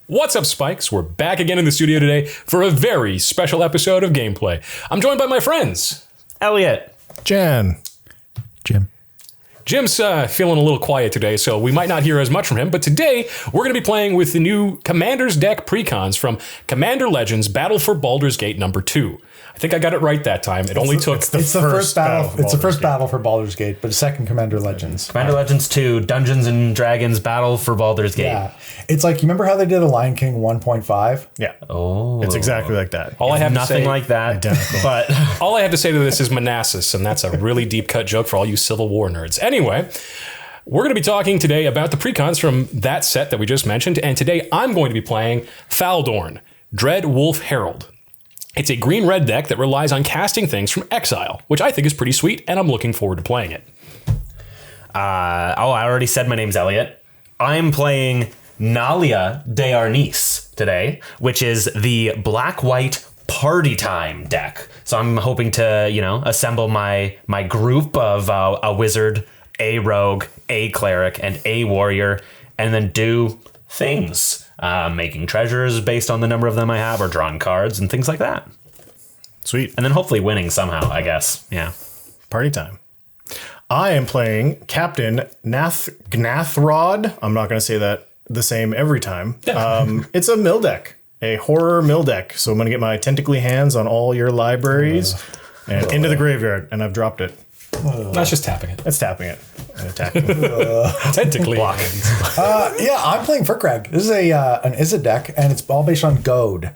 What's up, Spikes? We're back again in the studio today for a very special episode of Gameplay. I'm joined by my friends. Elliot. Jan. Jim. Jim's feeling a little quiet today, so we might not hear as much from him, but today we're going to be playing with the new Commander's Deck Precons from Commander Legends Battle for Baldur's Gate number 2. I think I got it right that time. It only took... It's the first battle. It's the first battle for Baldur's Gate, but second Commander Legends. Commander Legends 2, Dungeons and Dragons Battle for Baldur's Gate. Yeah. It's like, you remember how they did a Lion King 1.5? Yeah. Oh. It's exactly like that. All I have Nothing to say, like that. Identical. But all I have to say to this is Manassas, and that's a really deep cut joke for all you Civil War nerds. Anyway, we're going to be talking today about the precons from that set that we just mentioned, and today I'm going to be playing Faldorn, Dread Wolf Herald. It's a green-red deck that relies on casting things from exile, which I think is pretty sweet, and I'm looking forward to playing it. I already said my name's Elliot. I'm playing Nalia today, which is the black-white party time deck. So I'm hoping to, assemble my group of a wizard, a rogue, a cleric, and a warrior, and then do things. Making treasures based on the number of them I have, or drawing cards and things like that. Sweet. And then hopefully winning somehow, I guess. Yeah. Party time. I am playing Captain Gnathrod. I'm not going to say that the same every time. It's a mill deck, a horror mill deck. So I'm going to get my tentacly hands on all your libraries and into the graveyard, and I've dropped it. That's just tapping it. That's tapping it. And attacking. Technically. Yeah, I'm playing Firkraag. This is an Izzet deck, and it's all based on goad.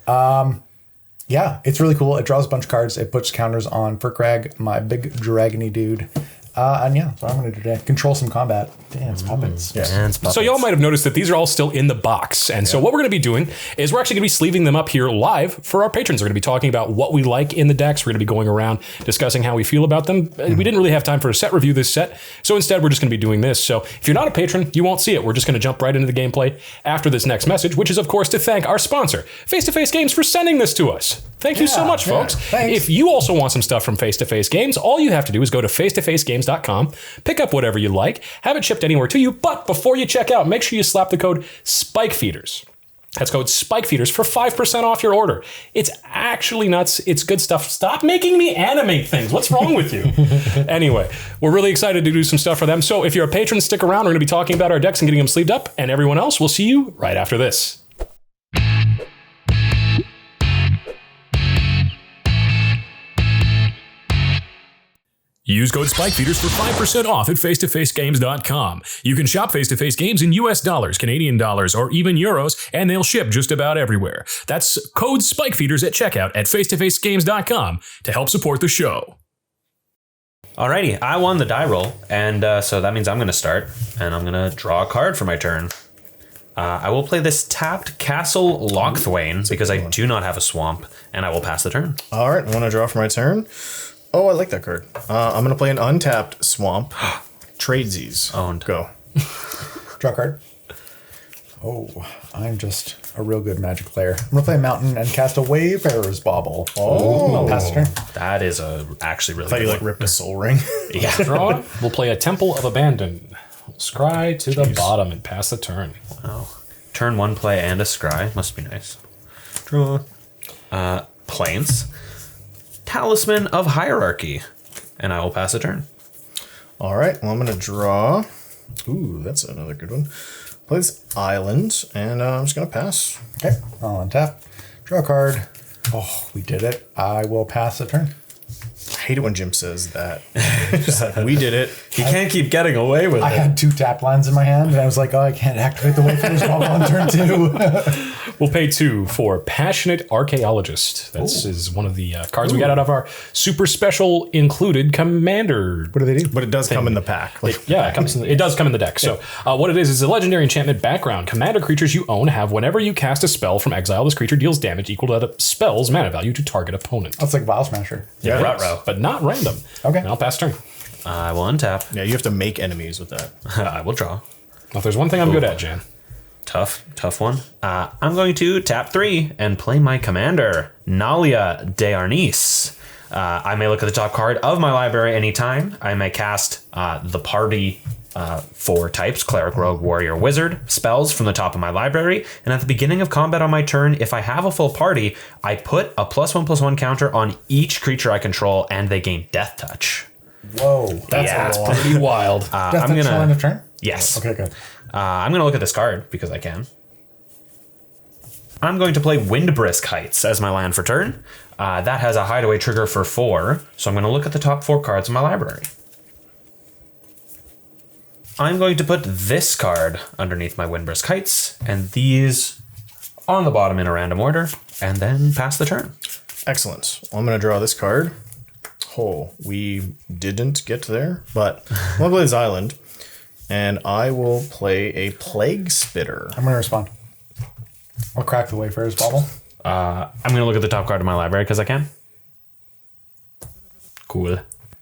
Yeah, it's really cool. It draws a bunch of cards. It puts counters on Firkraag, my big dragony dude. And yeah, so I'm going to do today. Control some combat. Dance puppets. Yeah. Dance puppets. So y'all might have noticed that these are all still in the box. And so what we're going to be doing is we're actually going to be sleeving them up here live for our patrons. We're going to be talking about what we like in the decks. We're going to be going around discussing how we feel about them. We didn't really have time for a set review this set. So instead, we're just going to be doing this. So if you're not a patron, you won't see it. We're just going to jump right into the gameplay after this next message, which is, of course, to thank our sponsor, Face to Face Games, for sending this to us. Thank you so much, folks. Thanks. If you also want some stuff from Face to Face Games, all you have to do is go to facetofacegames.com, pick up whatever you like, have it shipped anywhere to you, but before you check out, make sure you slap the code SPIKEFEEDERS. That's code SPIKEFEEDERS for 5% off your order. It's actually nuts. It's good stuff. Stop making me animate things. What's wrong with you? Anyway, we're really excited to do some stuff for them. So if you're a patron, stick around. We're going to be talking about our decks and getting them sleeved up. And everyone else, we'll see you right after this. Use code SPIKEFEEDERS for 5% off at facetofacegames.com. You can shop Face to Face Games in US dollars, Canadian dollars, or even euros, and they'll ship just about everywhere. That's code SPIKEFEEDERS at checkout at facetofacegames.com to help support the show. Alrighty, I won the die roll, and so that means I'm going to start, and I'm going to draw a card for my turn. I will play this tapped Castle Lochthwain because I do not have a swamp, and I will pass the turn. All right. I want to draw for my turn. Oh, I like that card. I'm going to play an untapped swamp. Tradesies. Owned. Go. Draw a card. Oh, I'm just a real good Magic player. I'm going to play a mountain and cast a Wayfarer's Bauble. Oh. I'll pass the turn. That is actually really I thought you good. like ripped a soul ring. Yeah. Draw. We'll play a Temple of Abandon. Scry to the bottom and pass the turn. Oh. Turn one play and a scry. Must be nice. Draw. Plains. Talisman of Hierarchy. And I will pass a turn. All right. Well, I'm going to draw. Ooh, that's another good one. Play this island, and I'm just going to pass. Okay, I'll untap. Draw a card. Oh, we did it. I will pass the turn. I hate it when Jim says that. Just like, we did it. He can't keep getting away with I it. had 2 tap lines in my hand, and I was like, oh, I can't activate the Wayfarer's Bauble on turn 2. We'll pay 2 for Passionate Archaeologist. This is one of the cards we got out of our super special included commander. What do they do? But it does come in the pack. Like, Yeah, it does come in the deck. So what it is a legendary enchantment background. Commander creatures you own have whenever you cast a spell from exile, this creature deals damage equal to the spell's mana value to target opponent. That's like Vial Smasher. Yeah, ruh-roh. but not random. Okay. And I'll pass turn. I will untap. yeah, you have to make enemies with that. I will draw. If there's one thing I'm good at, Jan. Tough one. I'm going to tap 3 and play my commander, Nalia Dearnis. I may look at the top card of my library anytime. I may cast the party 4 types: Cleric, Rogue, Warrior, Wizard, spells from the top of my library. And at the beginning of combat on my turn, if I have a full party, I put a +1/+1 counter on each creature I control, and they gain Death Touch. Whoa. That's pretty wild. I'm End gonna. of turn? Yes. Okay, good. I'm gonna look at this card because I can. I'm going to play Windbrisk Heights as my land for turn. That has a hideaway trigger for 4, so I'm going to look at the top 4 cards in my library. I'm going to put this card underneath my Windbrisk Heights, and these on the bottom in a random order, and then pass the turn. Excellent. Well, I'm going to draw this card. Oh, we didn't get there, but I'm going to play this island, and I will play a Plague Spitter. I'm going to respond. I'll crack the Wayfarer's Bauble. I'm going to look at the top card of my library because I can. Cool.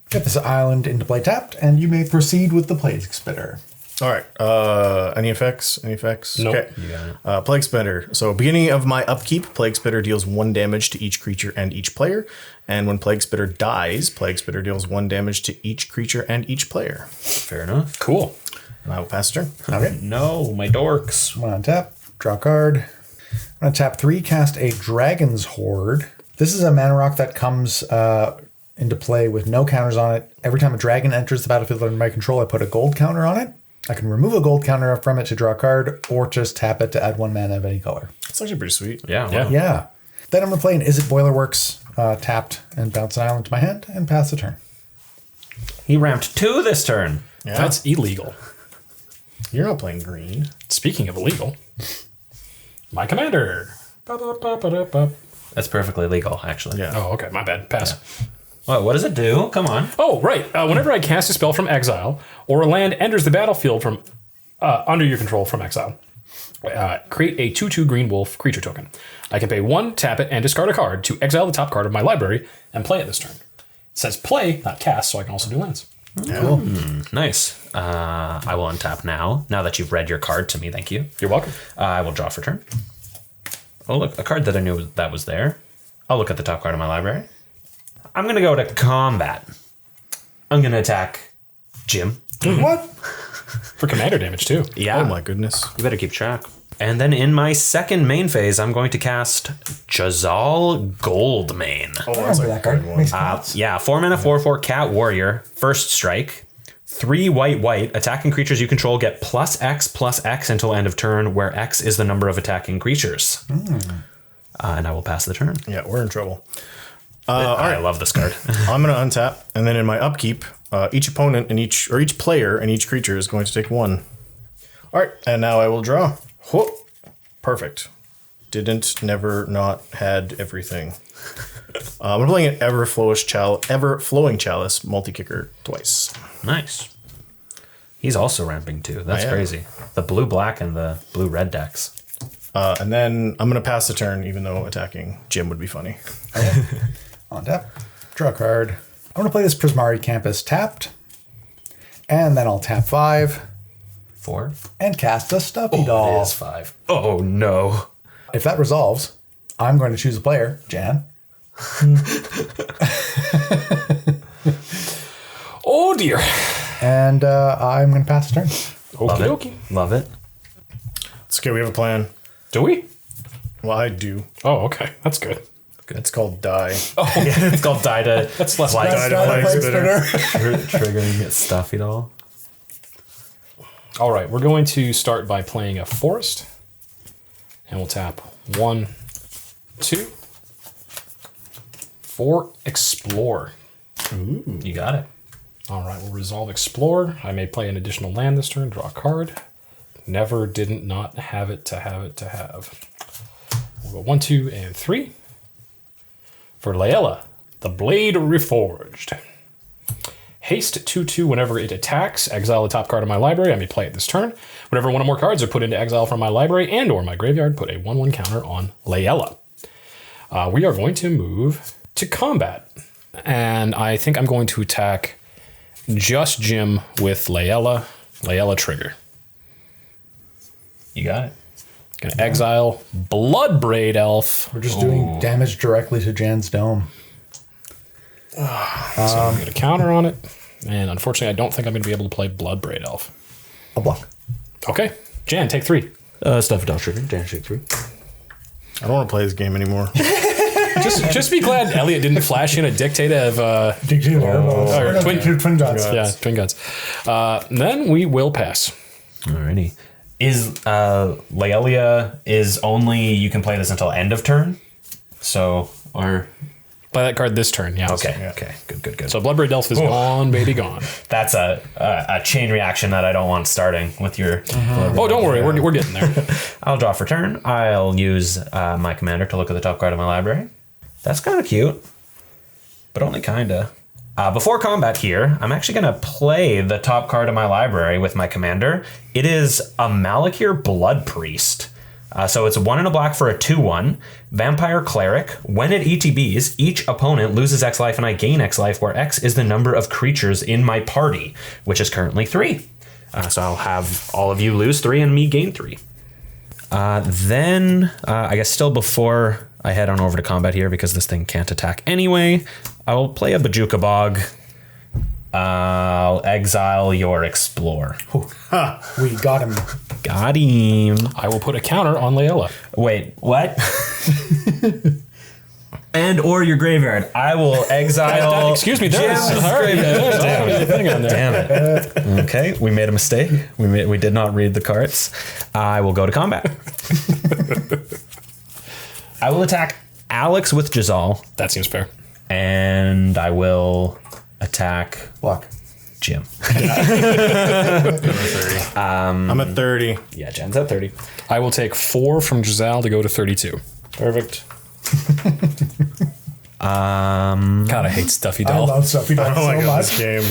Get this island into play tapped, and you may proceed with the Plague Spitter. All right. Any effects? Any effects? Nope. Okay. You got it. Plague Spitter. So, beginning of my upkeep, Plague Spitter deals 1 damage to each creature and each player. And when Plague Spitter dies, Plague Spitter deals 1 damage to each creature and each player. Fair enough. Cool. And I will pass turn. Okay. No, my dorks. I'm going to tap, draw a card. I'm going to tap 3, cast a Dragon's Horde. This is a mana rock that comes into play with no counters on it. Every time a dragon enters the battlefield under my control, I put a gold counter on it. I can remove a gold counter from it to draw a card, or just tap it to add 1 mana of any color. That's actually pretty sweet. Yeah. Yeah. Wow. Yeah. Then I'm going to play an Is It Boilerworks tapped and bounce an island to my hand and pass the turn. He ramped 2 this turn. Yeah. That's illegal. You're not playing green. Speaking of illegal, my commander. Ba-da-ba-ba-da-ba. That's perfectly legal, actually. Yeah. Oh, okay. My bad. Pass. What does it do? Come on. Oh, right. Whenever I cast a spell from exile, or a land enters the battlefield from under your control from exile, create a 2/2 green wolf creature token. I can pay 1, tap it, and discard a card to exile the top card of my library and play it this turn. It says play, not cast, so I can also do lands. Cool. Nice. I will untap now that you've read your card to me. Thank you. You're welcome. I will draw for turn. Oh, look, a card that I knew that was there. I'll look at the top card of my library. I'm going to go to combat. I'm going to attack Jim. What? For commander damage, too. Yeah. Oh my goodness. You better keep track. And then in my second main phase, I'm going to cast Jazal Goldmane. Oh, I that's remember like that card. one. Makes sense. Yeah, 4 mana, 4/4 Cat Warrior. First strike. 3 white. Attacking creatures you control get +X until end of turn, where X is the number of attacking creatures. And I will pass the turn. Yeah, we're in trouble. I love this card. I'm going to untap, and then in my upkeep, each opponent and each player and each creature is going to take 1. All right, and now I will draw. Whoop. Perfect. Never, not, had everything. I'm playing an ever-flowing chalice multi-kicker twice. Nice. He's also ramping too. That's I am. crazy. The blue-black and the blue-red decks. And then I'm going to pass the turn, even though attacking Jim would be funny. On tap, draw a card. I'm going to play this Prismari Campus tapped. And then I'll tap 5 4. and cast a Stuffy It Doll. is 5. Oh no. If that resolves, I'm going to choose a player, Jan. Oh, dear. And I'm going to pass the turn. Love Okie it. dokie. Love it. It's okay, we have a plan. Do we? Well, I do. Oh, okay. That's good. It's called Die. It's called Die to That's less Like- Die to Plague Spitter. triggering Stuffy Doll. All right, we're going to start by playing a forest. And we'll tap 1, 2, 4, explore. You got it. All right, we'll resolve explore. I may play an additional land this turn, draw a card. Never, didn't, not have it to have it to have. We'll go 1, 2, and 3. For Laella, the Blade Reforged. Haste 2/2 whenever it attacks. Exile the top card of my library. I may play it this turn. Whenever one or more cards are put into exile from my library and or my graveyard, put a 1/1 counter on Laella. We are going to move to combat. And I think I'm going to attack just Jim with Laella. Laella trigger. You got it. Gonna exile Bloodbraid Elf. We're just doing damage directly to Jan's dome. So I'm gonna counter on it. And unfortunately, I don't think I'm gonna be able to play Bloodbraid Elf. a block. Okay. Jan, take 3. Stuff Adult Trigger. Jan, take 3. I don't want to play this game anymore. Just be glad Elliot didn't flash in a Dictator of Twin Gods. yeah, Twin Gods. Then we will pass. Alrighty. Is Laelia is only you can play this until end of turn? So or Play that card this turn, yeah. okay. Good. So Bloodbraid Elf is gone, baby, gone. That's a chain reaction that I don't want starting with your Oh, don't worry, we're getting there. I'll draw for turn. I'll use my commander to look at the top card of my library. That's kind of cute, but only kinda. Before combat here, I'm actually going to play the top card of my library with my commander. It is a Malakir Blood Priest. So it's 1 and a black for a 2/1. Vampire Cleric. When it ETBs, each opponent loses X life and I gain X life, where X is the number of creatures in my party, which is currently 3. So I'll have all of you lose 3 and me gain 3. Then, I guess still before I head on over to combat here, because this thing can't attack anyway, I will play a Bajuka Bog. I'll exile your Explore. We got him. Got him. I will put a counter on Laela. Wait, what? And or your graveyard. I will exile. Excuse me, there is Jim's a thing on there. Damn it. Okay, we made a mistake. We did not read the cards. I will go to combat. I will attack Alex with Jazal, That seems fair. and I will attack Block. Jim. I'm at 30. Yeah, Jen's at 30. I will take 4 from Giselle to go to 32. Perfect. God, I hate Stuffy I Doll. love Stuffy Doll Oh my so god, much. this game.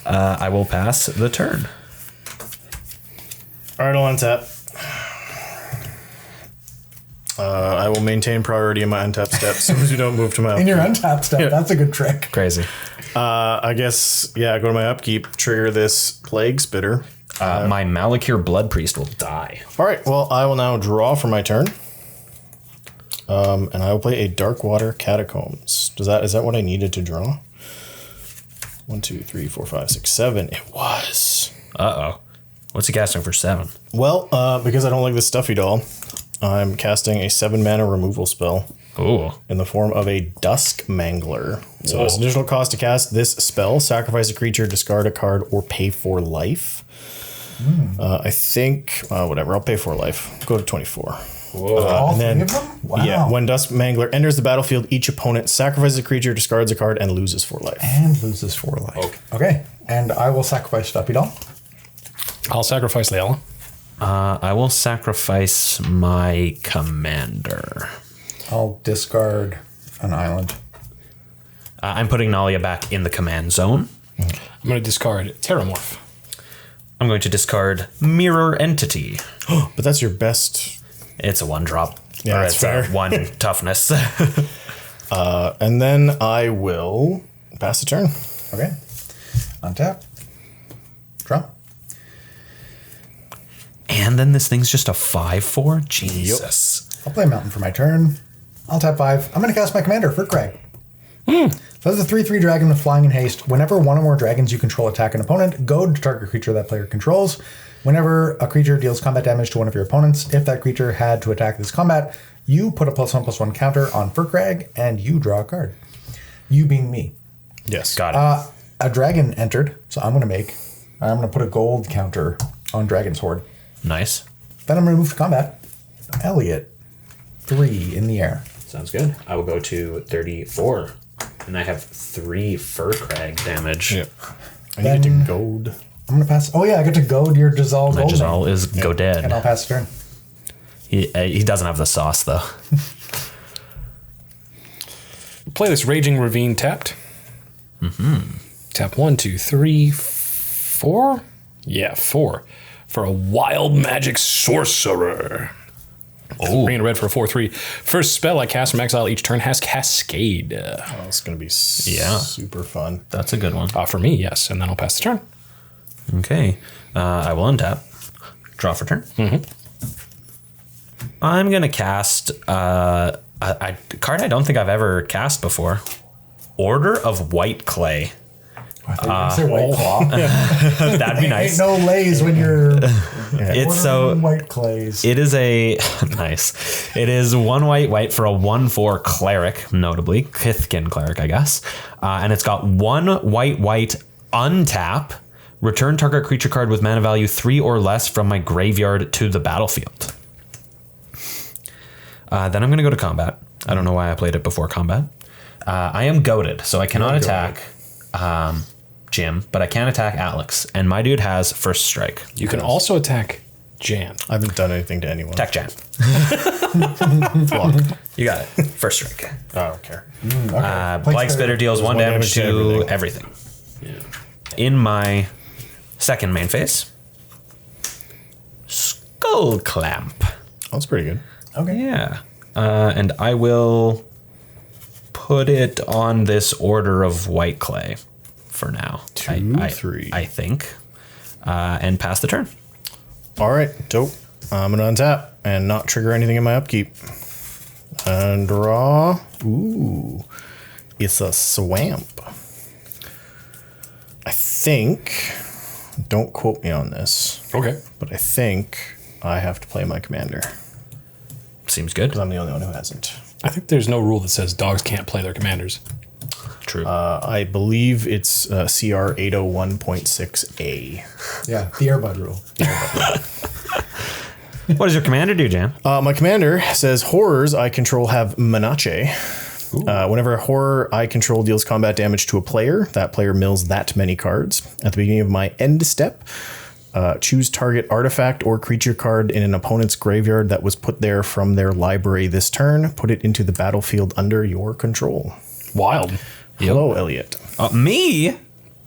I will pass the turn. All right, I'll untap. I will maintain priority in my untap step as soon as you don't move to my In your upkeep. untapped stuff, that's a good trick. Crazy. I guess, yeah, go to my upkeep, trigger this Plague Spitter. My Malakir Blood Priest will die. All right, well, I will now draw for my turn. And I will play a Darkwater Catacombs. Is that what I needed to draw? 1, 2, 3, 4, 5, 6, 7. It was. Uh-oh. What's he casting for 7? Well, because I don't like the Stuffy Doll, I'm casting a 7 mana removal spell Ooh. in the form of a Dusk Mangler. So it's additional cost to cast this spell, sacrifice a creature, discard a card, or pay for life. I think, whatever, I'll pay for life. Go to 24. All and then, three of them? Wow. Yeah, when Dusk Mangler enters the battlefield, each opponent sacrifices a creature, discards a card, and loses 4 life. And loses 4 life. Okay. And I will sacrifice Stuffy Doll. I'll sacrifice Laela. I will sacrifice my commander. I'll discard an island. I'm putting Nalia back in the command zone. I'm going to discard Terramorph. I'm going to discard Mirror Entity. But that's your best. It's a 1-drop. Yeah, or that's it's fair. a 1 toughness. And then I will pass the turn. Okay. Untap. Draw. And then this thing's just a 5/4? Jesus. I'll play Mountain for my turn. I'll tap 5. I'm going to cast my commander, Firkraag. So that's a 3/3 dragon with flying and haste. Whenever one or more dragons you control attack an opponent, goad to target creature that player controls. Whenever a creature deals combat damage to one of your opponents, if that creature had to attack this combat, you put a +1/+1 counter on Firkraag and you draw a card. You being me. Yes. Got it. A dragon entered, so I'm going to put a gold counter on Dragon's Horde. Nice. Then I'm going to move to combat. Elliot, 3 in the air. Sounds good. I will go to 34. And I have 3 Firkraag damage. Yep. I need to goad. I'm going to pass. Oh, yeah, I get to goad your Jazal My Gold. Jazal is go And dead. I'll pass the turn. He doesn't have the sauce, though. Play this Raging Ravine tapped. Tap 1, 2, 3, 4. Yeah, 4. For a Wild Magic Sorcerer. Oh. Green and red for a 4/3. First spell I cast from exile each turn has Cascade. Oh, it's going to be Yeah. super fun. That's a good one. For me, yes. And then I'll pass the turn. Okay. I will untap. Draw for turn. I'm going to cast a card I don't think I've ever cast before. Order of White Clay. I thought you were gonna say White Claw. That'd be nice. Ain't no lays when you're It's so white clays. it is a nice. It is 1 white for a 1/4 cleric, notably Kithkin cleric, I guess, and it's got 1 white untap. Return target creature card with mana value 3 or less from my graveyard to the battlefield. Then I'm going to go to combat. I don't know why I played it before combat. I am goaded, so I cannot attack Jim, but I can attack Alex, and my dude has first strike. You can also attack Jan. I haven't done anything to anyone. Attack Jan. You got it. First strike. I don't care. Blight Spitter deals 1 damage to everything. In my second main phase, Skull Clamp. That's pretty good. Okay. Yeah. And I will put it on this order of white clay for now. 2, 3. I think. And pass the turn. All right, dope. I'm going to untap and not trigger anything in my upkeep. And draw. Ooh. It's a swamp. I think, don't quote me on this, Okay. but I think I have to play my commander. Seems good. Because I'm the only one who hasn't. I think there's no rule that says dogs can't play their commanders. True. I believe it's CR 801.6A. Yeah, the Airbud rule. What does your commander do, Jan? My commander says horrors I control have Menace. Whenever a horror I control deals combat damage to a player, that player mills that many cards. At the beginning of my end step, choose target artifact or creature card in an opponent's graveyard that was put there from their library this turn. Put it into the battlefield under your control. Wild. Hello, Elliot. Me?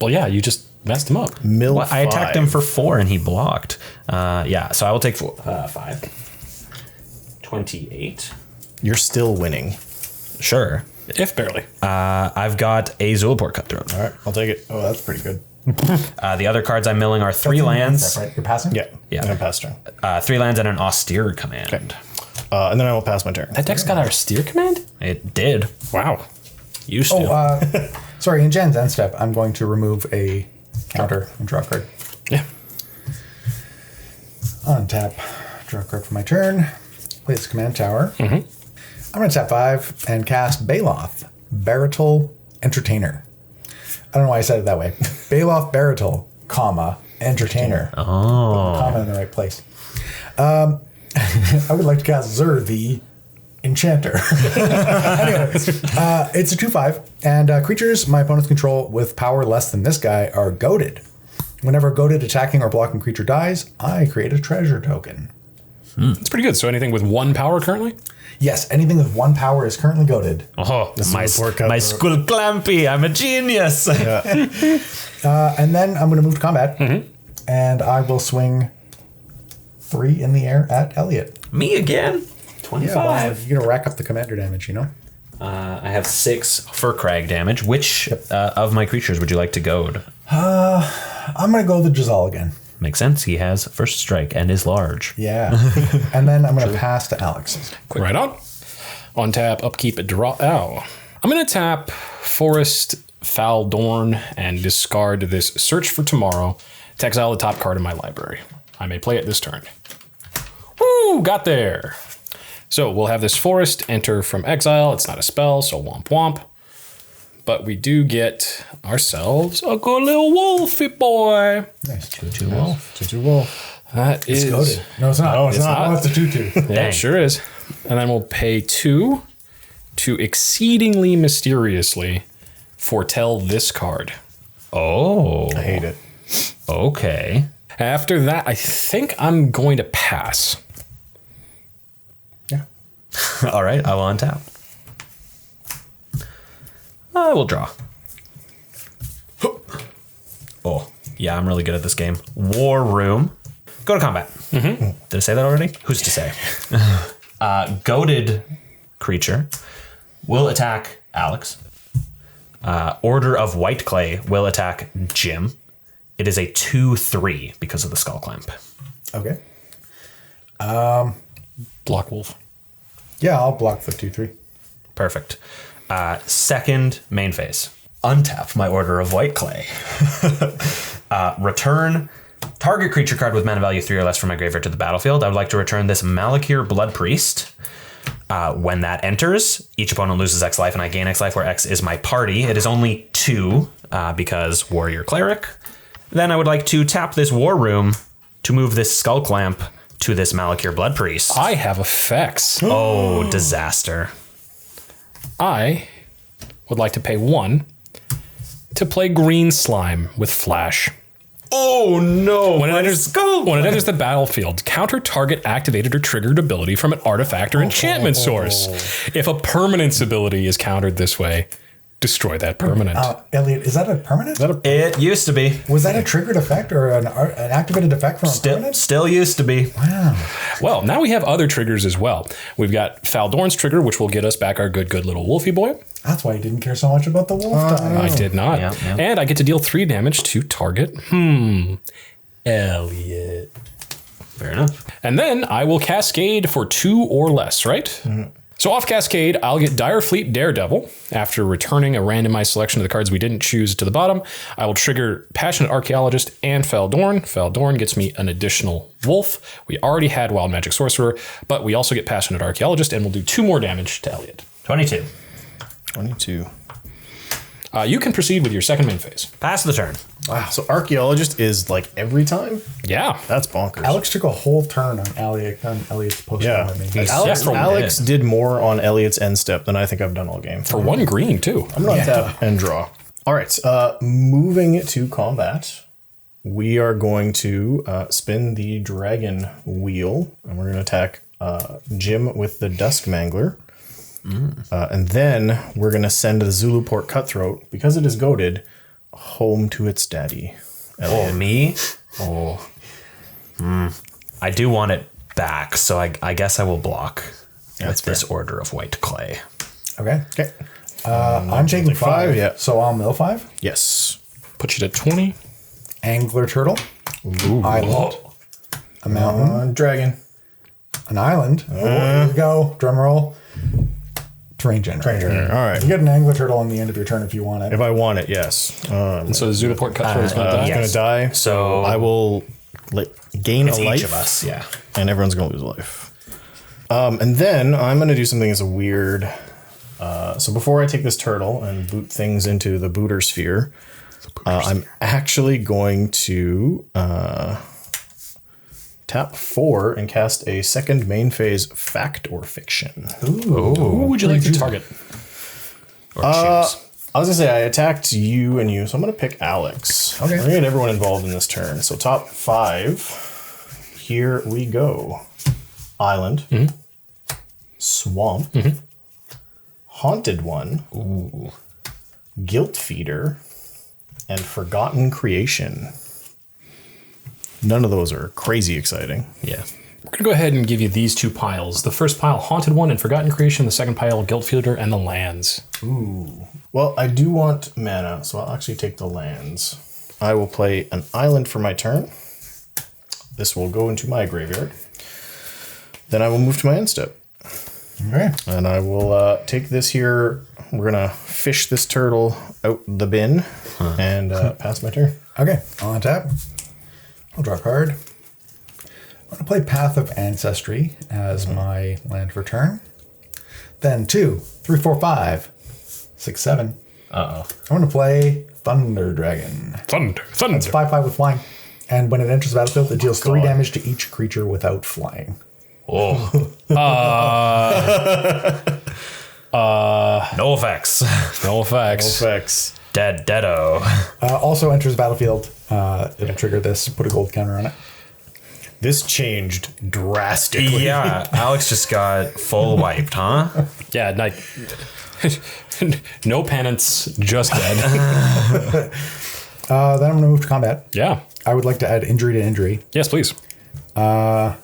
Well, yeah, you just messed him up. Mill Well, I attacked him 5. for 4 and he blocked. Yeah, so I will take 5. 28. You're still winning. Sure. If barely. I've got a Zulaport Cutthroat. All right, I'll take it. Oh, that's pretty good. The other cards I'm milling are 3 lands. That's right. You're passing? Yeah. Yeah. I'm going to pass turn. 3 lands and an austere command. Okay. And then I will pass my turn. That deck's got our steer command? It did. Wow. Used to. Sorry, in Jan's end step, I'm going to remove a counter and draw a card. Yeah. Untap, draw a card for my turn. Play this command tower. I'm going to tap 5 and cast Baloth, Baratul Entertainer. I don't know why I said it that way. Baloth Baratul, comma, Entertainer. Oh. Comma in the right place. I would like to cast Zur, the Enchanter. Anyway, it's a 2/5, and creatures my opponents control with power less than this guy are goaded. Whenever a goaded attacking or blocking creature dies, I create a treasure token. It's pretty good. So anything with 1 power currently? Yes, anything with 1 power is currently goaded. Oh, my Zulaport Cutthroat. Skull Clampy. I'm a genius. And then I'm going to move to combat, and I will swing 3 in the air at Elliot. Me again? 25. Yeah, well, you're going to rack up the commander damage, you know? I have 6 Firkraag damage. Which of my creatures would you like to goad? I'm going to go the Jazal again. Makes sense. He has first strike and is large. Yeah. And then I'm going to pass to Alex. Right on. On tap, upkeep, draw. Oh. I'm going to tap Forest Faldorn and discard this Search for Tomorrow to exile the top card of my library. I may play it this turn. Woo! Got there. So we'll have this Forest enter from exile. It's not a spell, so womp womp. But we do get ourselves a good little wolfy boy. Nice. 2/2 wolf. 2/2 wolf. That is Goaded. No, it's not. No, it's not. Oh, it's a 2/2. Yeah, Dang. it sure is. And then we'll pay 2 to exceedingly mysteriously foretell this card. Oh. I hate it. Okay. After that, I think I'm going to pass. Yeah. All right. I will untap. I will draw. Oh, yeah, I'm really good at this game. War Room. Go to combat. Did I say that already? Who's to say? Goaded creature will attack Alex. Order of White Clay will attack Jim. It is a 2/3 because of the Skull Clamp. Okay. Block wolf. Yeah, I'll block the 2/3. Perfect. Second main phase. untap my Order of White Clay. Return target creature card with mana value 3 or less from my graveyard to the battlefield. I would like to return this Malakir Blood Priest. When that enters, each opponent loses X life and I gain X life, where X is my party. It is only 2 because Warrior Cleric. Then I would like to tap this War Room to move this Skull Clamp to this Malakir Blood Priest. I have effects. Oh, disaster. I would like to pay 1 to play Green Slime with Flash. Oh no! When it enters the battlefield, counter target activated or triggered ability from an artifact or enchantment source. If a permanence ability is countered this way, destroy that permanent. Elliot, is that a permanent? It used to be. Was that a triggered effect or an activated effect from a permanent? Still used to be. Wow. Well, now we have other triggers as well. We've got Faldorn's trigger, which will get us back our good little wolfy boy. That's why you didn't care so much about the wolf die. I did not. Yeah. And I get to deal 3 damage to target. Elliot. Fair enough. And then I will Cascade for 2 or less, right? Mm-hmm. So off Cascade, I'll get Direfleet Daredevil. After returning a randomized selection of the cards we didn't choose to the bottom, I will trigger Passionate Archaeologist and Faldorn. Faldorn gets me an additional wolf. We already had Wild Magic Sorcerer, but we also get Passionate Archaeologist, and we'll do 2 more damage to Elliot. 22. 22. You can proceed with your second main phase. Pass the turn. Wow. So Archaeologist is like every time? Yeah. That's bonkers. Alex took a whole turn on Elliot's poster. Yeah. I mean. Alex did more on Elliot's end step than I think I've done all game. For 1 green, too. I'm going to tap and draw. All right. Moving to combat, we are going to spin the dragon wheel, and we're going to attack Jim with the Dusk Mangler. And then we're going to send the Zulu Port Cutthroat, because it is goaded, home to its daddy. Oh, me? Oh. I do want it back, so I guess I will block with this Order of White Clay. Okay. Okay. I'm taking 5, yeah. so I'll mill 5. Yes. Put you to 20. Angler Turtle. Island. A mountain. Dragon. An island. Here we go. Drum roll. Terrain generator. All right. You get an angler turtle on the end of your turn if you want it. If I want it, yes. And so the Zulu Port Cutthroat is going to die. It's going to die. So I will gain a life. each of us, yeah. And everyone's going to lose a life. And then I'm going to do something that's a weird. So before I take this turtle and boot things into the booter sphere, I'm actually going to tap 4 and cast a second main phase Fact or Fiction. Who would you like to target? Or choose? I was going to say I attacked you and you, so I'm going to pick Alex. Okay. We're going to get everyone involved in this turn. So top 5. Here we go. Island. Swamp. Haunted One. Ooh. Guilt Feeder. And Forgotten Creation. None of those are crazy exciting. Yeah. We're going to go ahead and give you these 2 piles. The first pile, Haunted One and Forgotten Creation. The second pile, Guilt Feeder and the lands. Ooh. Well, I do want mana, so I'll actually take the lands. I will play an island for my turn. This will go into my graveyard. Then I will move to my end step. Okay. And I will take this here. We're going to fish this turtle out the bin and pass my turn. Okay. I'll untap. I'll draw a card. I'm going to play Path of Ancestry as my land for turn. Then 2, 3, 4, 5, 6, 7. Uh-oh. I'm going to play Thunder Dragon. Thunder. It's 5/5 with flying. And when it enters the battlefield, it deals 3 damage to each creature without flying. Oh. No effects. No effects. Effects. Deado. Also enters the battlefield. It'll trigger this. Put a gold counter on it. This changed drastically. Yeah, Alex just got full wiped, huh? Yeah, no penance, just dead. Then I'm going to move to combat. Yeah. I would like to add injury to injury. Yes, please. All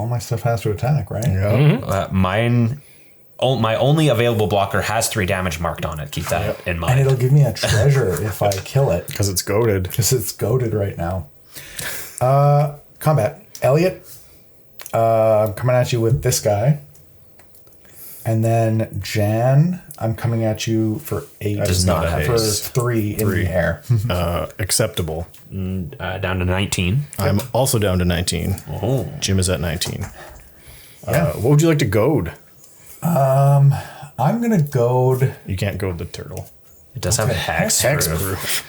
my stuff has to attack, right? Yeah. My only available blocker has 3 damage marked on it. Keep that in And mind. it'll give me a treasure if I kill it. Because it's goaded. Because it's goaded right now. Combat. Elliot, I'm coming at you with this guy. And then Jan, I'm coming at you for 8. Does not have for haste. 3 in the air. Acceptable. Down to 19. I'm also down to 19. Oh. Jim is at 19. Yeah. What would you like to goad? I'm gonna goad. You can't goad the turtle. It does have hex. Hexproof.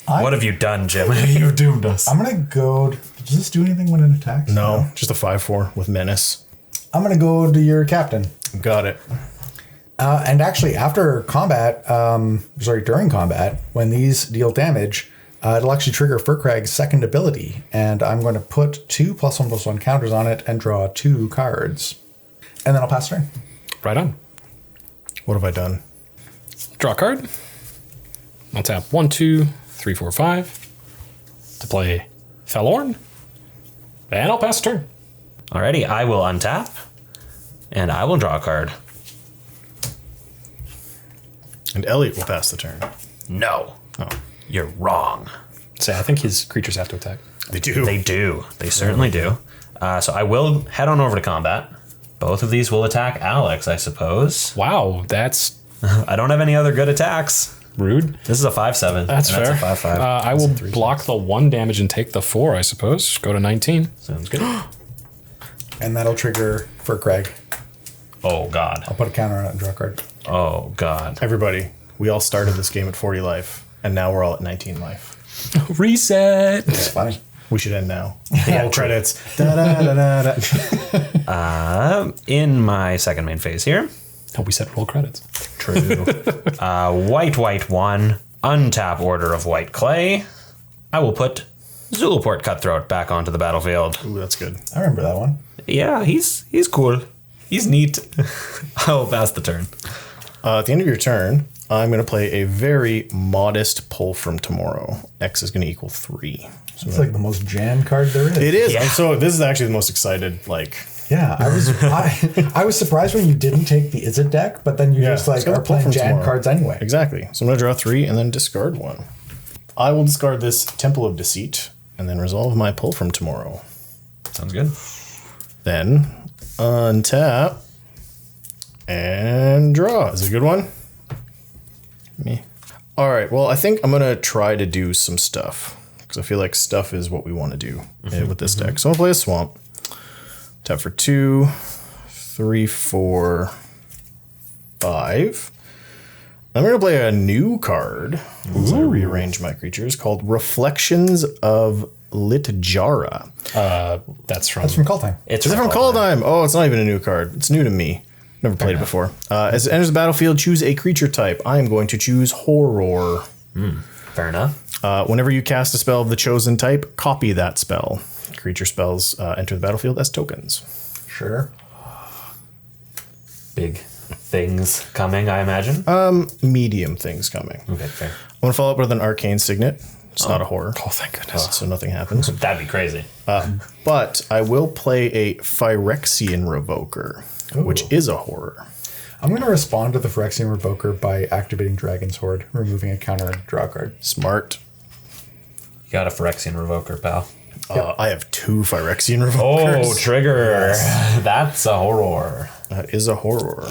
What have you done, Jim? You've doomed us. I'm gonna goad. Does this do anything when it attacks? No, just a 5/4 with menace. I'm gonna go to your captain. Got it. And actually, after combat, during combat, when these deal damage, it'll actually trigger Firkraag's second ability, and I'm going to put 2 +1/+1 counters on it and draw 2 cards, and then I'll pass turn. Right on. What have I done? Draw a card. I'll tap 1, 2, 3, 4, 5 to play Faldorn, and I'll pass turn. Alrighty, I will untap, and I will draw a card. And Elliot will pass the turn. No. Oh, You're wrong. Say, I think his creatures have to attack. they do. They do. They certainly do. So I will head on over to combat. Both of these will attack Alex, I suppose. Wow, that's I don't have any other good attacks. rude. This is a 5/7. That's and fair. That's a 5/5. I will block the 1 damage and take the 4, I suppose. Go to 19. Sounds good. And that'll trigger Firkraag. Oh, God. I'll put a counter on it and draw a card. Oh, God. Everybody, we all started this game at 40 life, and now we're all at 19 life. Reset. It's fine. We should end now. Roll credits. Da, da, da, da, da. In my second main phase here. Oh, we said roll credits. True. White, 1. Untap Order of White Clay. I will put Zulaport Cutthroat back onto the battlefield. Ooh, that's good. I remember that one. Yeah, he's cool. He's neat. I will pass the turn. At the end of your turn, I'm going to play a very modest pull from tomorrow. X is going to equal 3. So It's like the most Jan card there is. it is. Yeah. So this is actually the most excited. Yeah, I was surprised when you didn't take the Is It deck, but then you Yeah, just like it's got a are pull playing from Jan tomorrow. cards anyway. Exactly. So I'm going to draw 3 and then discard 1. I will discard this Temple of Deceit and then resolve my pull from tomorrow. Sounds good. Then untap and draw. Is it a good one? Me. All right. Well, I think I'm going to try to do some stuff because I feel like stuff is what we want to do with this deck. So I'll play a Swamp. Tap for 2, 3, 4, 5. I'm going to play a new card as I rearrange my creatures called Reflections of Litjara. That's from. That's from Call Time. It's Is it from Call Time? Oh, it's not even a new card. It's new to me. Never played it before. As it enters the battlefield, choose a creature type. I am going to choose Horror. Fair enough. Whenever you cast a spell of the chosen type, copy that spell. Creature spells enter the battlefield as tokens. Sure. Big things coming, I imagine. Medium things coming. Okay, fair. I'm going to follow up with an Arcane Signet. It's not a horror. Oh, thank goodness. So nothing happens. That'd be crazy. But I will play a Phyrexian Revoker, which is a horror. I'm going to respond to the Phyrexian Revoker by activating Dragon's Horde, removing a counter and draw a card. Smart. You got a Phyrexian Revoker, pal. I have 2 Phyrexian Revokers. Oh, trigger. That's a horror. That is a horror.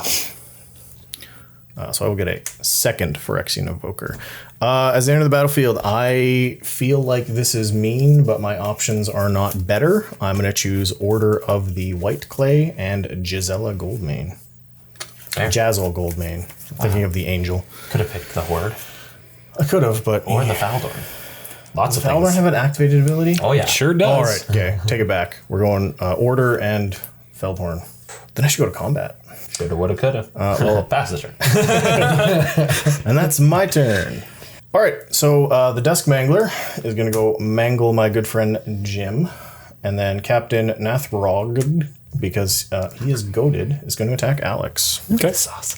So I will get a second Phyrexian Evoker. As they enter the battlefield, I feel like this is mean, but my options are not better. I'm going to choose Order of the White Clay and Gisela Goldmane. Fair. Jazzle Goldmane. Thinking of the angel. Could have picked the Horde. I could have, but... Or the Faldorn. Lots of Faldorn things. have an activated ability? Oh, yeah. Sure does. All right, okay. Take it back. We're going Order and Feldhorn. Then I should go to combat. Shoulda, woulda, coulda. Well, pass the turn. And that's my turn. All right, so the Dusk Mangler is going to go mangle my good friend Jim. And then Captain Nathrog, because he is goaded, is going to attack Alex. Okay. Sauce.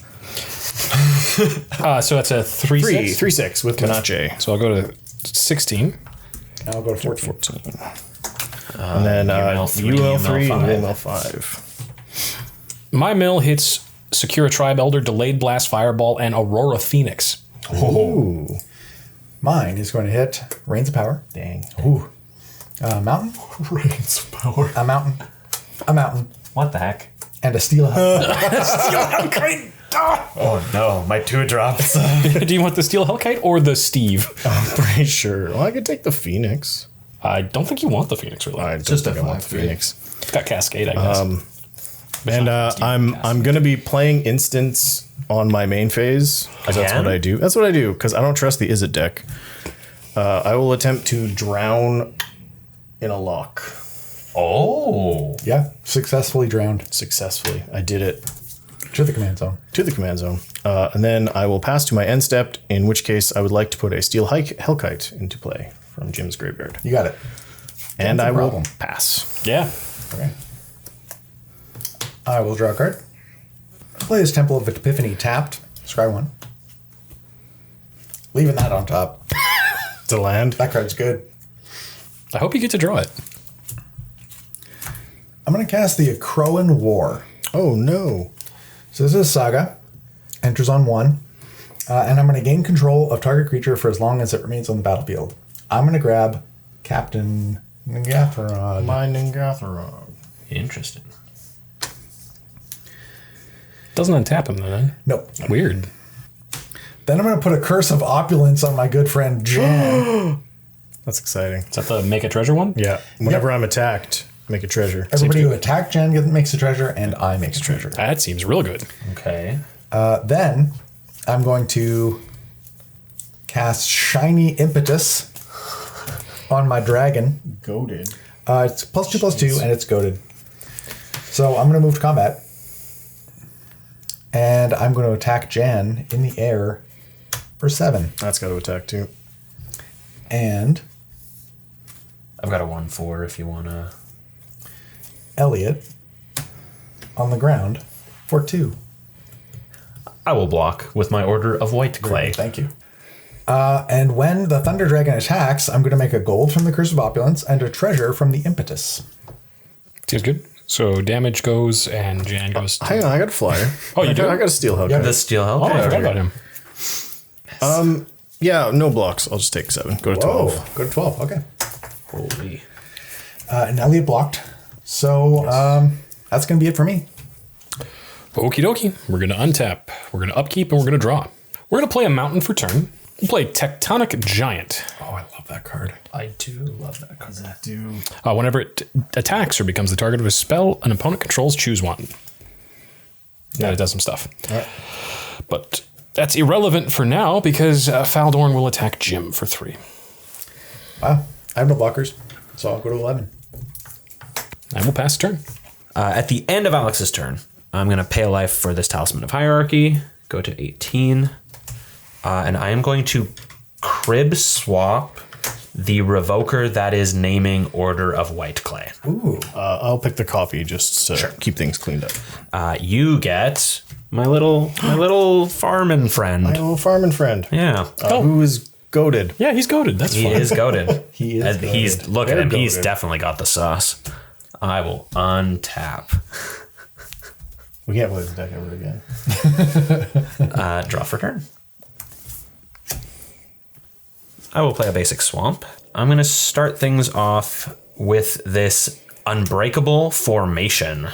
So that's a 3/6. 3/6 with Menache. So I'll go to 16. I'll go to 14. 14. And then UL3, UL3 UL5. and UL5. My mill hits Secure a Tribe Elder, Delayed Blast Fireball, and Aurora Phoenix. Ooh. Mine is going to hit Rains of Power. Dang. Ooh. Mountain. Rains of power. A mountain. A mountain. What the heck? and a steel helmet. Oh no, my 2 drops. Do you want the Steel Hellkite or the Steve? I'm pretty sure. Well, I could take the Phoenix. I don't think you want the Phoenix, really. I don't just think a I want the 5/3. Phoenix. It's got Cascade, I guess. And I'm gonna be playing instants on my main phase. 'Cause that's Again? what I do. That's what I do because I don't trust the Is It deck. I will attempt to drown in a lock Oh. Yeah, successfully drowned successfully. I did it to the command zone. to the command zone, and then I will pass to my end step. In which case, I would like to put a Steel Hellkite into play from Jim's graveyard, You got it. and no I will problem. pass. Yeah. Okay. I will draw a card. Play this Temple of Epiphany tapped. Scry 1. Leaving that on top. To land. That card's good. I hope you get to draw it. I'm going to cast the Crowan War. Oh no! So this is a saga. Enters on 1. And I'm going to gain control of target creature for as long as it remains on the battlefield. I'm going to grab Captain Gatherod. Mining Gatherod. Interesting. Doesn't untap him then. Nope. Weird. Then I'm going to put a Curse of Opulence on my good friend Jan. That's exciting. Is that the Make a Treasure one? Yeah. Whenever I'm attacked, make a treasure. Everybody who attacked Jan makes a treasure, and I make a treasure. That seems real good. Okay. Then I'm going to cast Shiny Impetus on my dragon. Goaded. It's +2/+2, and it's goaded. So I'm going to move to combat. And I'm going to attack Jan in the air for 7. That's got to attack too. And I've got a 1/4 if you want to. Elliot on the ground for 2. I will block with my Order of White Clay. Thank you. And when the Thunder Dragon attacks, I'm going to make a gold from the Curse of Opulence and a treasure from the Impetus. Seems good. So damage goes and Jan goes. Hang on, I got a flyer. Oh, you do? I got a Steel Hellkite. The Steel Hell. Oh, I forgot about him. Yeah, no blocks. I'll just take 7. Go to 12. Go to 12. Okay. Holy. And Elliot blocked. So that's going to be it for me. Okie dokie. We're going to untap. We're going to upkeep and we're going to draw. We're going to play a mountain for turn. We'll play Tectonic Giant. Oh, I love that card. I do love that card. Whenever it attacks or becomes the target of a spell an opponent controls, choose one. Yeah, it does some stuff. All right. But that's irrelevant for now because Faldorn will attack Jim for 3. Wow. I have no blockers, so I'll go to 11. And we'll pass turn. At the end of Alex's turn, I'm going to pay a life for this Talisman of Hierarchy. Go to 18. And I am going to crib swap the Revoker that is naming Order of White Clay. Ooh. I'll pick the copy just to keep things cleaned up. You get my little farming friend. My little farming friend. Yeah. Who is goaded. Yeah, he's goaded. That's He fine. is goaded. He is And he's goated. look at him. Very He's goated. definitely got the sauce. I will untap. We can't play this deck ever again. Draw for turn. I will play a basic swamp. I'm going to start things off with this Unbreakable Formation.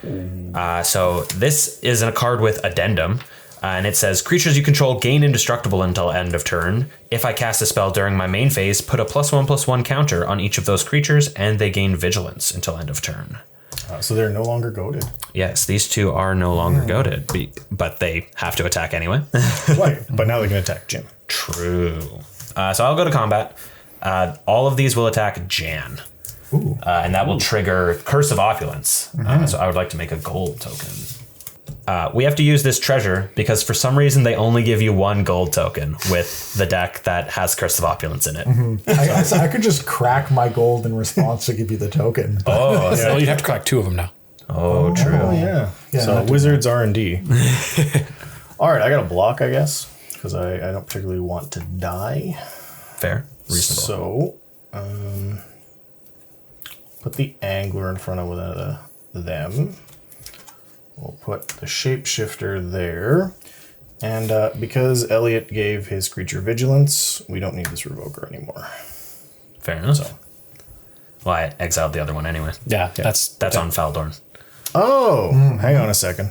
So this is a card with addendum. And it says, creatures you control gain indestructible until end of turn. If I cast a spell during my main phase, put a +1/+1 counter on each of those creatures, and they gain vigilance until end of turn. So they're no longer goaded. Yes, these two are no longer goaded, but they have to attack anyway. Right. But now they can attack Jim. True. So I'll go to combat. All of these will attack Jan. And that will trigger Curse of Opulence. So I would like to make a gold token. We have to use this treasure because for some reason they only give you 1 gold token with the deck that has Curse of Opulence in it. I could just crack my gold in response to give you the token. Oh, well, you'd have to crack 2 of them now. Oh, true. Oh, yeah. Yeah, So not too Wizards R&D. All right, I got a block, I guess, because I don't particularly want to die. Fair. Reasonable. So, put the Angler in front of them. We'll put the Shapeshifter there. And because Elliot gave his creature vigilance, we don't need this Revoker anymore. Fair enough. Well, I exiled the other one anyway. Yeah, that's That's on Faldorn. Oh, hang on a second.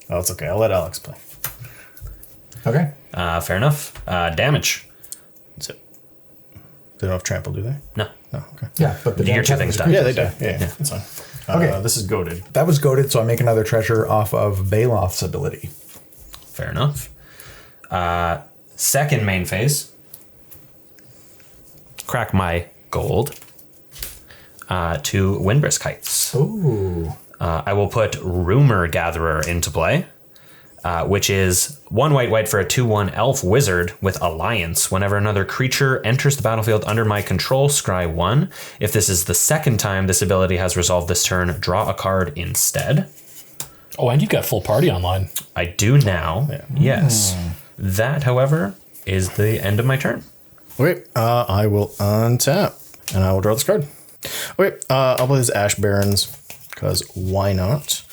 Oh, it's okay. I'll let Alex play. Okay. Fair enough. Damage. That's it. They don't have trample, do they? No. No, okay. Yeah, but the Your two things die. Yeah, they die. Yeah, that's fine. Okay. This is goaded. That was goaded, so I make another treasure off of Baloth's ability. Fair enough. Second main phase. Crack my gold to Windbrisk Heights. Ooh. I will put Rumor Gatherer into play, which is 1 white for a 2/1 elf wizard with Alliance. Whenever another creature enters the battlefield under my control, scry 1. If this is the second time this ability has resolved this turn, draw a card instead. Oh, and you've got full party online. I do now. Yeah. Yes. That, however, is the end of my turn. Okay, I will untap, and I will draw this card. Okay, I'll play this Ash Barrens, because why not?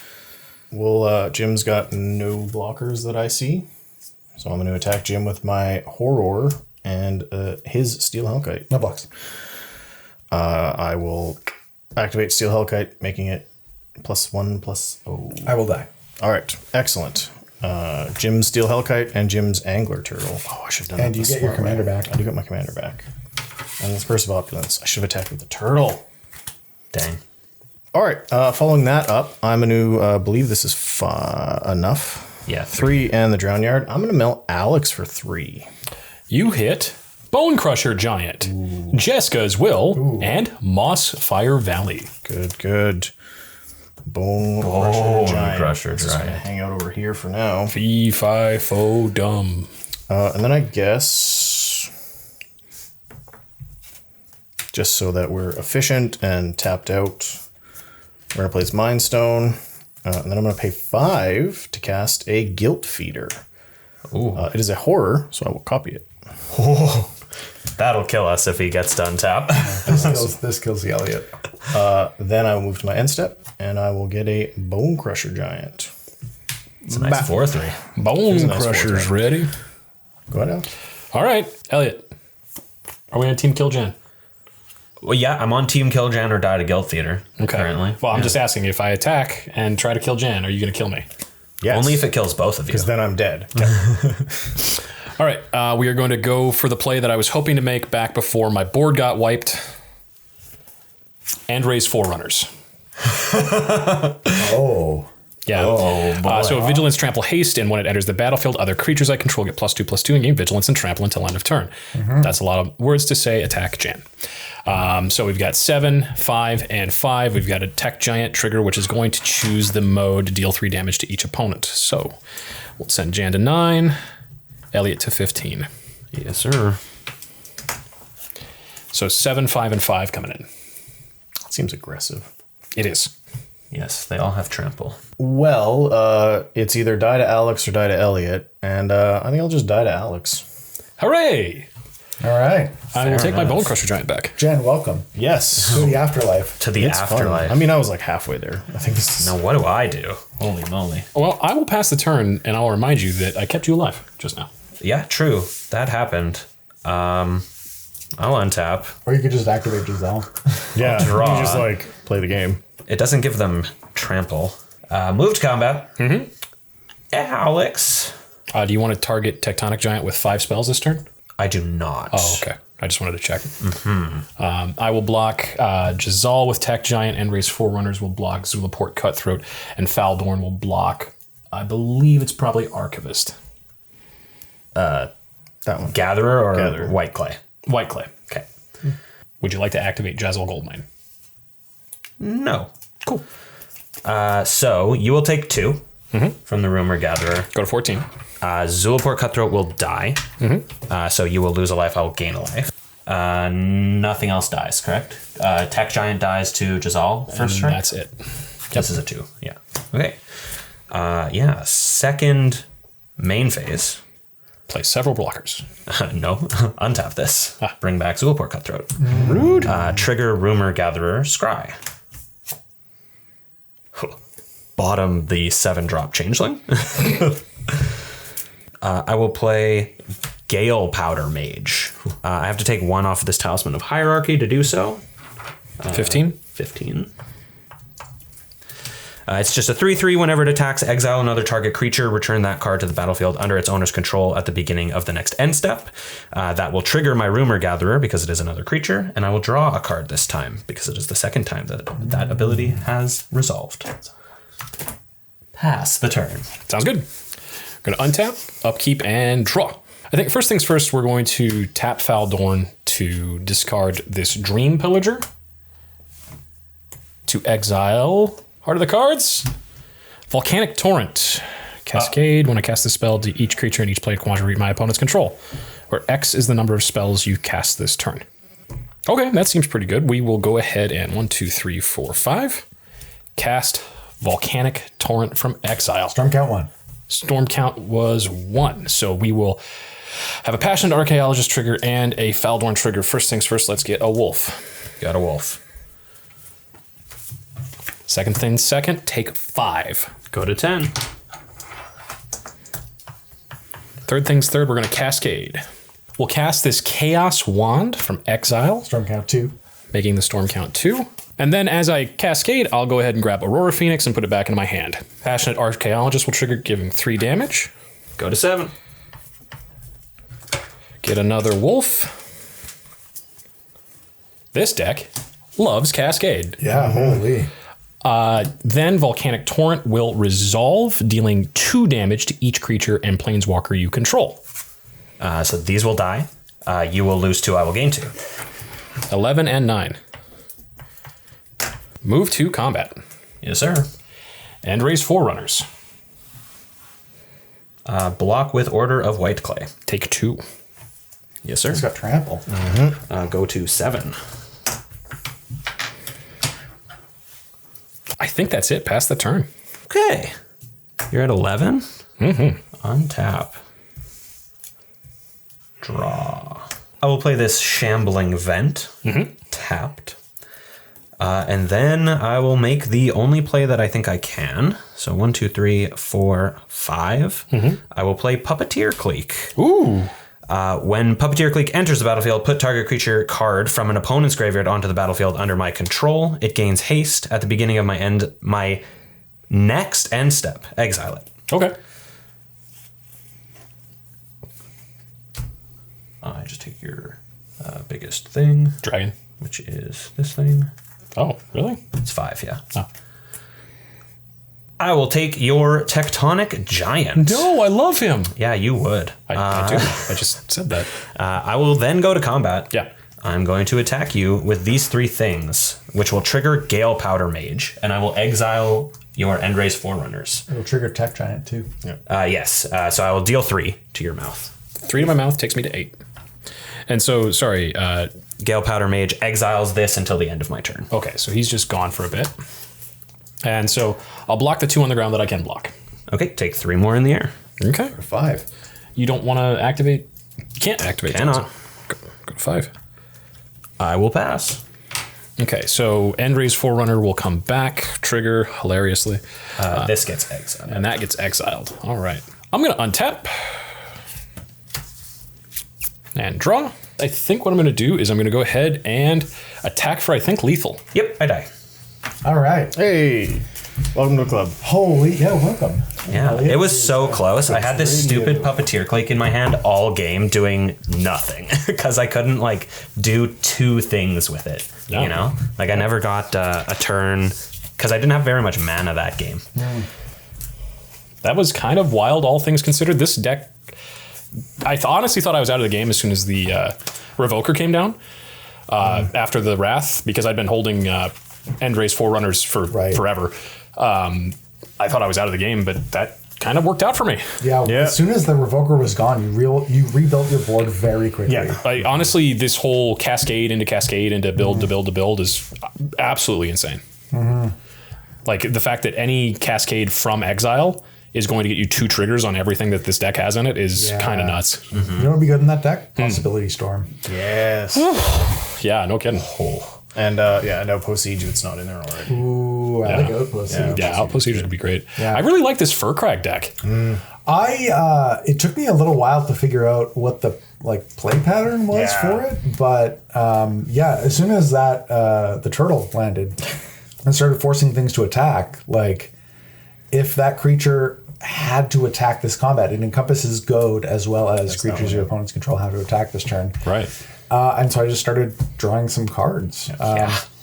Jim's got no blockers that I see, so I'm going to attack Jim with my Horror and his Steel Hellkite. No blocks. I will activate Steel Hellkite, making it +1/+0. I will die. All right, excellent. Jim's Steel Hellkite and Jim's Angler Turtle. Oh, I should have done that. And you the get your smart commander way. back. I do get my commander back. And this Curse of Opulence. I should have attacked with the turtle. Dang. All right, following that up, I'm going to believe this is enough. Yeah. 3 and the Drown Yard. I'm going to melt Alex for 3. You hit Bone Crusher Giant, Jeska's Will, and Moss Fire Valley. Good. Bone Crusher Giant. Crusher This is going to Giant. hang out over here for now. Fee, fi, fo, dum. And then I guess, just so that we're efficient and tapped out, we're going to place Mind Stone. And then I'm going to pay 5 to cast a Guilt Feeder. It is a horror, so I will copy it. That'll kill us if he gets done tap. This kills the Elliot. Then I will move to my end step, and I will get a Bone Crusher Giant. It's a nice 4/3. Bone a nice Crusher's four, ready. Go ahead, Alex. All right, Elliot. Are we on Team Kill Jan? Well, yeah, I'm on Team Kill Jan or Die to Guild Theater currently. Well, I'm just asking, if I attack and try to kill Jan, are you going to kill me? Yes. Only if it kills both of you. Because then I'm dead. All right, we are going to go for the play that I was hoping to make back before my board got wiped and raise Forerunners. Oh. Yeah. So Vigilance, Trample, Haste, and when it enters the battlefield, other creatures I control get +2/+2 and gain Vigilance and Trample until end of turn. That's a lot of words to say attack Jan. So we've got 7, 5, and 5. We've got a Tech Giant trigger, which is going to choose the mode to deal 3 damage to each opponent. So we'll send Jan to 9, Elliot to 15. Yes, sir. So 7, 5, and 5 coming in. Seems aggressive. It is. Yes, they all have trample. Well, it's either die to Alex or die to Elliot, and I think I'll just die to Alex. Hooray! All right. I will take my Bone Crusher Giant back. Jen, welcome Yes. to the afterlife. To the It's fun. afterlife. I mean, I was like halfway there. I think this is... Now, what do I do? Holy moly. Well, I will pass the turn, and I'll remind you that I kept you alive just now. Yeah, true. That happened. I'll untap. Or you could just activate Giselle. Yeah, draw. you just like play the game. It doesn't give them trample. Move to combat. Alex. Do you want to target Tectonic Giant with 5 spells this turn? I do not. Oh, okay. I just wanted to check. I will block Jazal with Tech Giant, and raise Forerunners will block Zulaport Cutthroat, and Faldorn will block, I believe it's probably Archivist. That one. Gatherer or Gatherer. White Clay? White Clay. Okay. Would you like to activate Jazal Goldmine? No. Cool. So you will take 2 from the Rumor Gatherer. Go to 14. Zulaport Cutthroat will die. So you will lose a life. I will gain a life. Nothing else dies, correct? Tech Giant dies to Jazal first And strike. that's it. This is a 2. Yeah. Okay. Second main phase. Play several blockers. No. Untap this. Bring back Zulaport Cutthroat. Rude. Trigger Rumor Gatherer Scry. Bottom the 7-drop Changeling. I will play Gale Powder Mage. I have to take 1 off of this Talisman of Hierarchy to do so. 15? 15. It's just a 3/3. Whenever it attacks, exile another target creature, return that card to the battlefield under its owner's control at the beginning of the next end step. That will trigger my Rumor Gatherer because it is another creature, and I will draw a card this time because it is the second time that ability has resolved. Pass the turn. Sounds good. We're going to untap, upkeep, and draw. I think first things first, we're going to tap Faldorn to discard this Dream Pillager, to exile Heart of the Cards, Volcanic Torrent, Cascade. When I cast the spell, to each creature in each played quadrante my opponent's control, where X is the number of spells you cast this turn. Okay, that seems pretty good. We will go ahead and 1, 2, 3, 4, 5. Cast Volcanic Torrent from exile. Storm count 1. Storm count was 1. So we will have a Passionate Archaeologist trigger and a Faldorn trigger. First things first, let's get a wolf. Got a wolf. Second thing second, take 5. Go to 10. Third things third, we're going to Cascade. We'll cast this Chaos Wand from exile, Storm count 2. making the storm count 2. And then as I Cascade, I'll go ahead and grab Aurora Phoenix and put it back into my hand. Passionate Archaeologist will trigger, giving 3 damage. Go to 7. Get another wolf. This deck loves Cascade. Yeah, holy. Then Volcanic Torrent will resolve, dealing 2 damage to each creature and planeswalker you control. So these will die. You will lose 2, I will gain 2. 11 and 9. Move to combat. Yes, sir. And raise Forerunners. Block with Order of White Clay. Take 2. Yes, sir. It's got trample. Go to 7. I think that's it. Pass the turn. Okay. You're at 11. Untap. Draw. I will play this Shambling Vent. Tapped. And then I will make the only play that I think I can. So 1, 2, 3, 4, 5. I will play Puppeteer Clique. Ooh. When Puppeteer Clique enters the battlefield, put target creature card from an opponent's graveyard onto the battlefield under my control. It gains haste at the beginning of my next end step. Exile it. Okay. I just take your biggest thing, Dragon. which is this thing. Oh, really? It's 5, yeah. Oh. I will take your Tectonic Giant. No, I love him. Yeah, you would. I do. I just said that. I will then go to combat. Yeah. I'm going to attack you with these 3 things, which will trigger Gale Powder Mage, and I will exile your Endrace Forerunners. It'll trigger Tech Giant too. Yes, so I will deal 3 to your mouth. 3 to my mouth takes me to 8. And so, sorry. Gale Powder Mage exiles this until the end of my turn. Okay, so he's just gone for a bit. And so I'll block the 2 on the ground that I can block. Okay, take 3 more in the air. Okay. 5. You don't want to activate? You can't activate. Cannot. Go to 5. I will pass. Okay, so Endrace Forerunner will come back, trigger hilariously. This gets exiled. And that gets exiled. All right. I'm going to untap. And draw. I think what I'm going to do is I'm going to go ahead and attack for, I think, lethal. Yep, I die. All right. Hey, welcome to the club. Holy, yeah, welcome. Yeah, it was so close. I had this stupid Puppeteer Clique in my hand all game doing nothing because I couldn't like do 2 things with it. No. You know, like I never got a turn because I didn't have very much mana that game. That was kind of wild, all things considered. This deck, I honestly thought I was out of the game as soon as the Revoker came down after the Wrath, because I'd been holding Endrace Forerunners for forever. I thought I was out of the game, but that kind of worked out for me. Yeah, as soon as the Revoker was gone, you rebuilt your board very quickly. Yeah, honestly, this whole cascade into build to build is absolutely insane. Like the fact that any cascade from exile is going to get you 2 triggers on everything that this deck has in it is kind of nuts. You know what would be good in that deck? Possibility Storm. Yes. Yeah, no kidding. And no, post siege if it's not in there already. Ooh, Ooh, I like Outpost Siege. Yeah, Outpost Siege would be great. Yeah. I really like this Firkraag deck. It took me a little while to figure out what the play pattern was for it, but as soon as that the turtle landed and started forcing things to attack, like if that creature had to attack this combat, it encompasses goad as well as creatures your opponents control have to attack this turn. Right. And so I just started drawing some cards.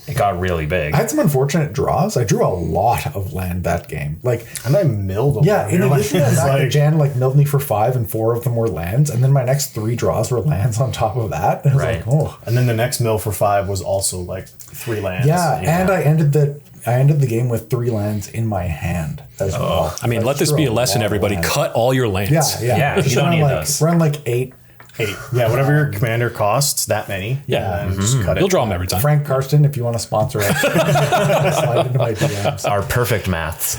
It got really big. I had some unfortunate draws. I drew a lot of land that game. And I milled them. Yeah, in addition to that, Jan milled me for 5 and 4 of them were lands. And then my next 3 draws were lands on top of that. And I was like, oh. And then the next mill for 5 was also 3 lands. Yeah, and I ended the game with 3 lands in my hand as well. I mean, let this be a lesson, everybody. Cut all your lands. Yeah, you don't need those. Run 8. 8. Yeah, whatever your commander costs, that many. Yeah. And just cut it. You'll draw them every time. Frank Karsten, if you want to sponsor us, slide into my DMs. Our perfect maths.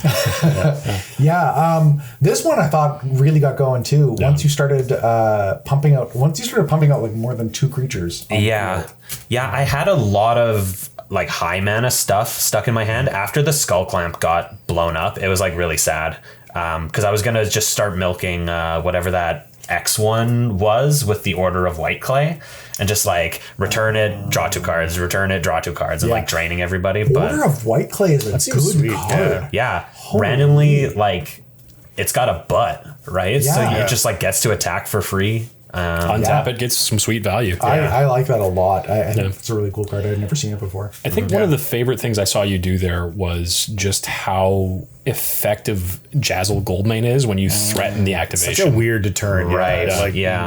This one I thought really got going too. Once you started pumping out more than 2 creatures. Yeah, I had a lot of high mana stuff stuck in my hand after the Skull Clamp got blown up. It was really sad because I was gonna just start milking whatever that X1 was with the Order of White Clay and just return it, draw 2 cards, return it, draw 2 cards, and draining everybody. But Order of White Clay is a good sweet, card. Randomly it's got a butt, right? So Yeah. it just gets to attack for free. Untap it, gets some sweet value. I like that a lot. I think it's a really cool card. I'd never seen it before. I think one of the favorite things I saw you do there was just how effective Jazzle Goldmane is when you threaten the activation. Such a weird deterrent. Right.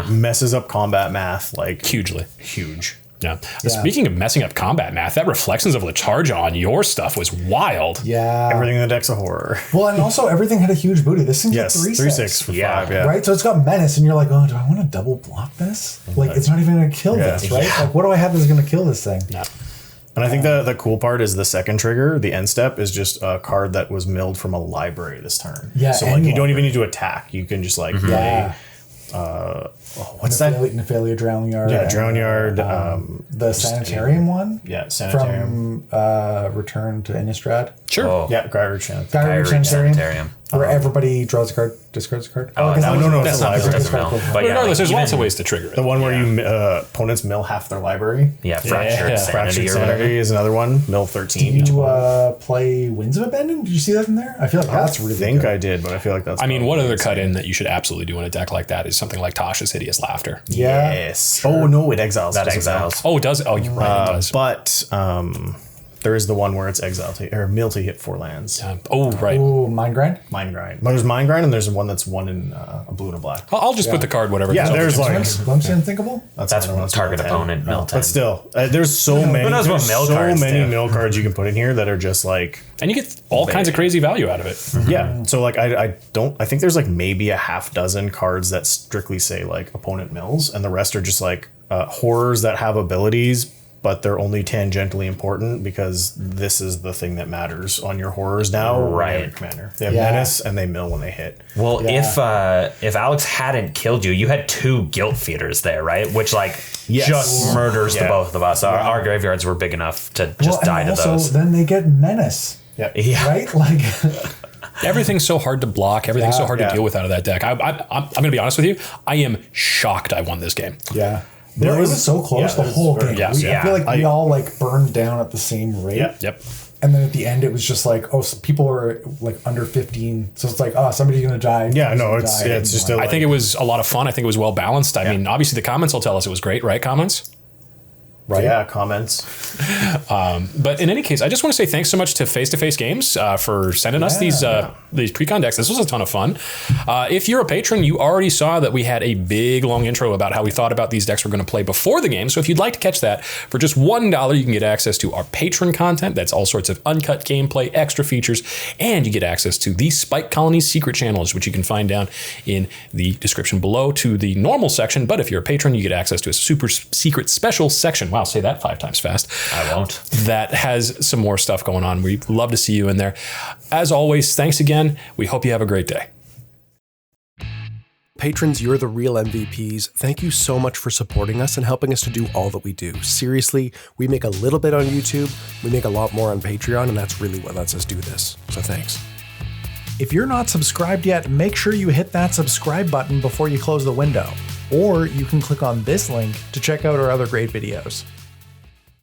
Messes up combat math. Hugely. Huge. Yeah. Speaking of messing up combat math, that Reflections of Lechargia on your stuff was wild. Yeah. Everything in the deck's a horror. Well, and also everything had a huge booty. This thing's Yes, 3/6 for 5, yeah. Right? So it's got menace, and you're like, oh, do I want to double block this? It's not even going to kill this, right? What do I have that's going to kill this thing? Yeah. And I think the cool part is the second trigger, the end step, is just a card that was milled from a library this turn. Yeah, so you don't even need to attack. You can just play. What's that? Nephalia Drown Yard. Yeah, Drown Yard. The Sanitarium one? Yeah, Sanitarium. From Return to Innistrad. Sure. Oh. Yeah, Gyro Chant. Gyro Sanitarium. Sanitarium. Where everybody draws a card, discards a card. Oh, no, that's it's not a library. doesn't mill. But Regardless, there's even- lots of ways to trigger it. The one where you opponents mill half their library. Fractured Sanity Fractured or whatever. Sanity is another one. Mill 13 Did each you one. play Winds of Abandon? Did you see that in there? I feel like that's really I think good. I did, but I feel like that's. I mean, one probably other cut in that you should absolutely do in a deck like that is something like Tasha's Hideous Laughter. Yeah. Yes. Oh no, it exiles. That doesn't it? exiles. Oh, it does? Oh, you're right, it does. But there is the one where it's exile or mill to hit 4 lands. Oh, right. Ooh, Mind Grind? Mind Grind. But there's Mind Grind, and there's one that's 1 in a blue and a black. I'll just put the card whatever. Yeah, there's Glimpse Unthinkable? That's another one target mill 10. opponent, mill 10. But still, there's so many. knows what There's mill so cards many do? mill cards you can put in here that are just and you get all kinds of crazy value out of it. yeah. So I think there's maybe a half dozen cards that strictly say opponent mills, and the rest are just horrors that have abilities, but they're only tangentially important because this is the thing that matters on your horrors now. Right. Every commander. They have menace and they mill when they hit. Well, if Alex hadn't killed you, you had 2 guilt feeders there, right? Which just murders the both of us. Our graveyards were big enough to just die to those. Then they get menace. Yeah. Right? Everything's so hard to block. Everything's so hard to deal with out of that deck. I'm going to be honest with you. I am shocked I won this game. Yeah. It was so close the whole game. Yeah. I feel like we all burned down at the same rate. Yep. And then at the end, it was just people are under 15. So it's somebody's going to die. Yeah, no, it's just I think it was a lot of fun. I think it was well balanced. I mean, obviously the comments will tell us it was great, right? Comments? Right. Yeah, comments. But in any case, I just want to say thanks so much to Face to Face Games for sending us these pre-con decks. This was a ton of fun. If you're a patron, you already saw that we had a big long intro about how we thought about these decks we're going to play before the game. So if you'd like to catch that, for just $1, you can get access to our patron content. That's all sorts of uncut gameplay, extra features, and you get access to the Spike Colony's secret channels, which you can find down in the description below to the normal section. But if you're a patron, you get access to a super secret special section. Wow, say that 5 times fast. I won't. That has some more stuff going on. We'd love to see you in there. As always, thanks again. We hope you have a great day. Patrons, you're the real MVPs. Thank you so much for supporting us and helping us to do all that we do. Seriously, we make a little bit on YouTube, we make a lot more on Patreon, and that's really what lets us do this. So thanks. If you're not subscribed yet, make sure you hit that subscribe button before you close the window. Or you can click on this link to check out our other great videos.